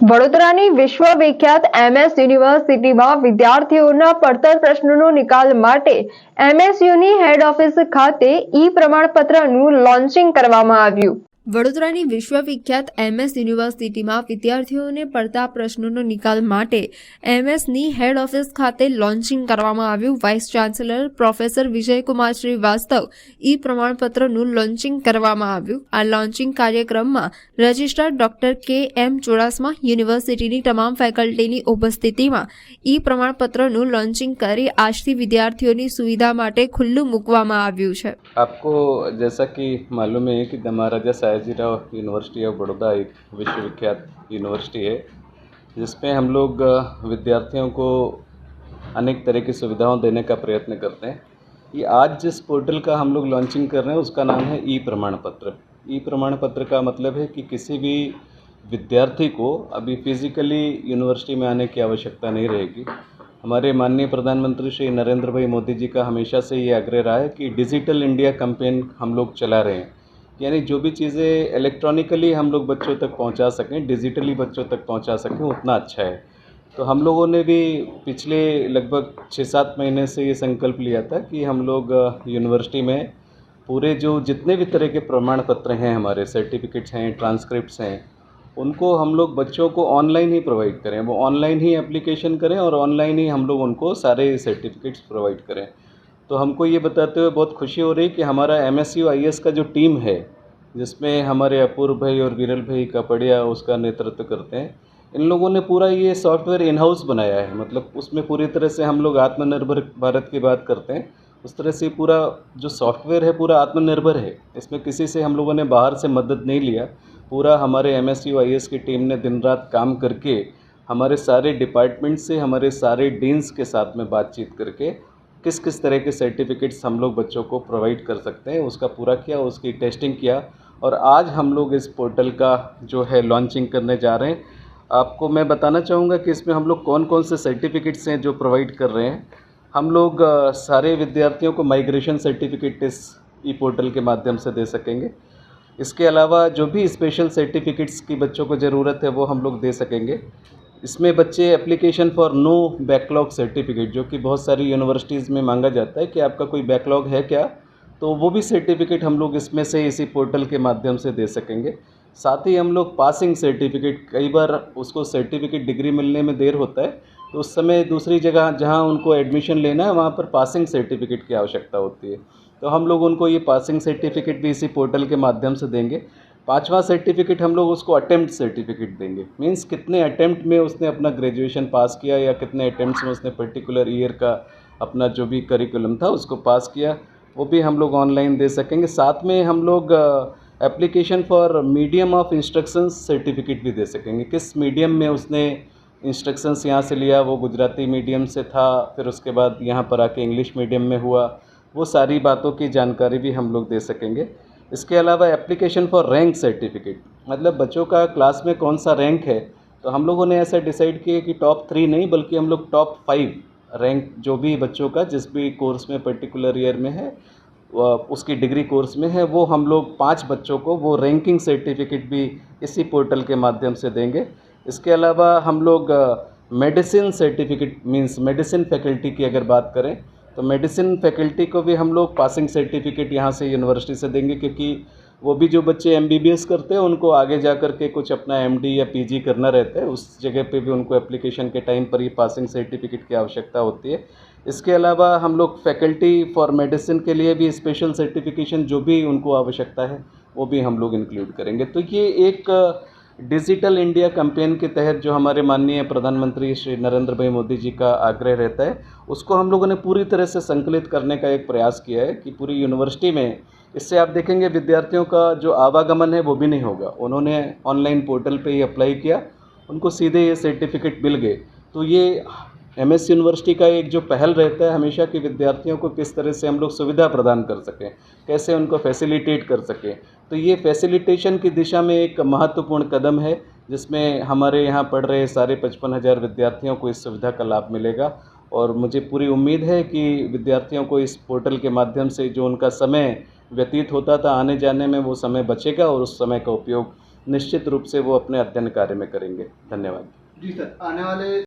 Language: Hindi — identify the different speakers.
Speaker 1: વડોદરાની વિશ્વવિખ્યાત એમએસ યુનિવર્સિટીમાં વિદ્યાર્થીઓના પડતર પ્રશ્નોનો નિકાલ માટે એમએસયુની હેડ ઓફિસ ખાતે ઈ પ્રમાણપત્રનું લોન્ચિંગ કરવામાં આવ્યું। વડોદરાની વિશ્વવિખ્યાત એમએસ યુનિવર્સિટીમાં વિદ્યાર્થીઓને પડતા પ્રશ્નોનો નિકાલ માટે એમએસની હેડ ઓફિસ ખાતે લોન્ચિંગ કરવામાં આવ્યું। Vice chancellor professor Vijaykumar Shrivastava e પ્રમાણપત્રનું લોન્ચિંગ કરવામાં આવ્યું। આ લોન્ચિંગ કાર્યક્રમમાં રજિસ્ટ્રાર ડોક્ટર કે.એમ. ચુડાસમા યુનિવર્સિટીની તમામ ફેકલ્ટીની ઉપસ્થિતિમાં ઈ પ્રમાણપત્રનું લોન્ચિંગ કરી આજથી વિદ્યાર્થીઓની સુવિધા માટે ખુલ્લું મૂકવામાં આવ્યું છે।
Speaker 2: आपको जैसा कि मालूम है कि महाराजा सयाजीराव यूनिवर्सिटी ऑफ बड़ौदा एक विश्वविख्यात यूनिवर्सिटी है जिसमें हम लोग विद्यार्थियों को अनेक तरह की सुविधाओं देने का प्रयत्न करते हैं। ये आज जिस पोर्टल का हम लोग लॉन्चिंग कर रहे हैं उसका नाम है ई प्रमाण पत्र। ई प्रमाण पत्र का मतलब है कि किसी भी विद्यार्थी को अभी फिज़िकली यूनिवर्सिटी में आने की आवश्यकता नहीं रहेगी। हमारे माननीय प्रधानमंत्री श्री नरेंद्र भाई मोदी जी का हमेशा से ये आग्रह रहा है कि डिजिटल इंडिया कैंपेन हम लोग चला रहे हैं, यानी जो भी चीज़ें इलेक्ट्रॉनिकली हम लोग बच्चों तक पहुंचा सकें, डिजिटली बच्चों तक पहुंचा सकें, उतना अच्छा है। तो हम लोगों ने भी पिछले लगभग 6-7 महीने से ये संकल्प लिया था कि हम लोग यूनिवर्सिटी में पूरे जो जितने भी तरह के प्रमाण पत्र हैं, हमारे सर्टिफिकेट्स हैं, ट्रांसक्रिप्ट्स हैं, उनको हम लोग बच्चों को ऑनलाइन ही प्रोवाइड करें। वो ऑनलाइन ही एप्लीकेशन करें और ऑनलाइन ही हम लोग उनको सारे सर्टिफिकेट्स प्रोवाइड करें। तो हमको ये बताते हुए बहुत खुशी हो रही कि हमारा MSU IS का जो टीम है, जिसमें हमारे अपूर्व भाई और विरल भाई कापड़िया उसका नेतृत्व करते हैं, इन लोगों ने पूरा ये सॉफ्टवेयर इन हाउस बनाया है। मतलब उसमें पूरी तरह से हम लोग आत्मनिर्भर भारत की बात करते हैं, उस तरह से पूरा जो सॉफ्टवेयर है पूरा आत्मनिर्भर है। इसमें किसी से हम लोगों ने बाहर से मदद नहीं लिया। पूरा हमारे MSU IS की टीम ने दिन रात काम करके हमारे सारे डिपार्टमेंट से, हमारे सारे डीन्स के साथ में बातचीत करके किस किस तरह के सर्टिफिकेट्स हम लोग बच्चों को प्रोवाइड कर सकते हैं उसका पूरा किया, उसकी टेस्टिंग किया और आज हम लोग इस पोर्टल का जो है लॉन्चिंग करने जा रहे हैं। आपको मैं बताना चाहूँगा कि इसमें हम लोग कौन कौन से सर्टिफिकेट्स हैं जो प्रोवाइड कर रहे हैं। हम लोग सारे विद्यार्थियों को माइग्रेशन सर्टिफिकेट इस ई पोर्टल के माध्यम से दे सकेंगे। इसके अलावा जो भी स्पेशल सर्टिफिकेट्स की बच्चों को ज़रूरत है वो हम लोग दे सकेंगे। इसमें बच्चे application for no backlog certificate, जो कि बहुत सारी यूनिवर्सिटीज़ में मांगा जाता है कि आपका कोई बैकलॉग है क्या, तो वो भी सर्टिफिकेट हम लोग इसमें से इसी पोर्टल के माध्यम से दे सकेंगे। साथ ही हम लोग पासिंग सर्टिफिकेट, कई बार उसको सर्टिफिकेट डिग्री मिलने में देर होता है तो उस समय दूसरी जगह जहाँ उनको एडमिशन लेना है वहाँ पर पासिंग सर्टिफिकेट की आवश्यकता होती है, तो हम लोग उनको ये पासिंग सर्टिफिकेट भी इसी पोर्टल के माध्यम से देंगे। 5वां सर्टिफिकेट हम लोग उसको अटेम्प्ट सर्टिफिकेट देंगे, मीन्स कितने अटेम्प्ट में उसने अपना ग्रेजुएशन पास किया या कितने अटेम्प्ट्स में उसने पर्टिकुलर ईयर का अपना जो भी करिकुलम था उसको पास किया, वो भी हम लोग ऑनलाइन दे सकेंगे। साथ में हम लोग application for medium of instructions certificate भी दे सकेंगे। किस मीडियम में उसने इंस्ट्रक्शंस यहाँ से लिया, वो गुजराती मीडियम से था, फिर उसके बाद यहाँ पर आके इंग्लिश मीडियम में हुआ, वो सारी बातों की जानकारी भी हम लोग दे सकेंगे। इसके अलावा एप्लीकेशन फॉर रैंक सर्टिफिकेट, मतलब बच्चों का क्लास में कौन सा रैंक है, तो हम लोगों ने ऐसा डिसाइड किया कि टॉप 3 नहीं बल्कि हम लोग टॉप 5 रैंक जो भी बच्चों का जिस भी कोर्स में पर्टिकुलर ईयर में है, उसकी डिग्री कोर्स में है, वो हम लोग 5 बच्चों को वो रैंकिंग सर्टिफिकेट भी इसी पोर्टल के माध्यम से देंगे। इसके अलावा हम लोग medicine certificate, means medicine faculty की अगर बात करें तो मेडिसिन फैकल्टी को भी हम लोग पासिंग सर्टिफिकेट यहाँ से यूनिवर्सिटी से देंगे, क्योंकि वो भी जो बच्चे MBBS करते हैं उनको आगे जा कर के कुछ अपना MD या PG करना रहता है, उस जगह पे भी उनको एप्लीकेशन के टाइम पर ही पासिंग सर्टिफिकेट की आवश्यकता होती है। इसके अलावा हम लोग फैकल्टी फॉर मेडिसिन के लिए भी स्पेशल सर्टिफिकेशन जो भी उनको आवश्यकता है वो भी हम लोग इंक्लूड करेंगे। तो ये एक डिजिटल इंडिया कैंपेन के तहत जो हमारे माननीय प्रधानमंत्री श्री नरेंद्र भाई मोदी जी का आग्रह रहता है, उसको हम लोगों ने पूरी तरह से संकलित करने का एक प्रयास किया है कि पूरी यूनिवर्सिटी में, इससे आप देखेंगे विद्यार्थियों का जो आवागमन है वो भी नहीं होगा। उन्होंने ऑनलाइन पोर्टल पे ही अप्लाई किया, उनको सीधे ये सर्टिफिकेट मिल गए। तो ये MS यूनिवर्सिटी का एक जो पहल रहता है हमेशा कि विद्यार्थियों को किस तरह से हम लोग सुविधा प्रदान कर सकें, कैसे उनको फैसिलिटेट कर सकें, तो ये फैसिलिटेशन की दिशा में एक महत्वपूर्ण कदम है जिसमें हमारे यहाँ पढ़ रहे सारे 55,000 विद्यार्थियों को इस सुविधा का लाभ मिलेगा। और मुझे पूरी उम्मीद है कि विद्यार्थियों को इस पोर्टल के माध्यम से जो उनका समय व्यतीत होता था आने जाने में, वो समय बचेगा और उस समय का उपयोग निश्चित रूप से वो अपने अध्ययन कार्य में करेंगे। धन्यवाद।
Speaker 3: जी सर, आने वाले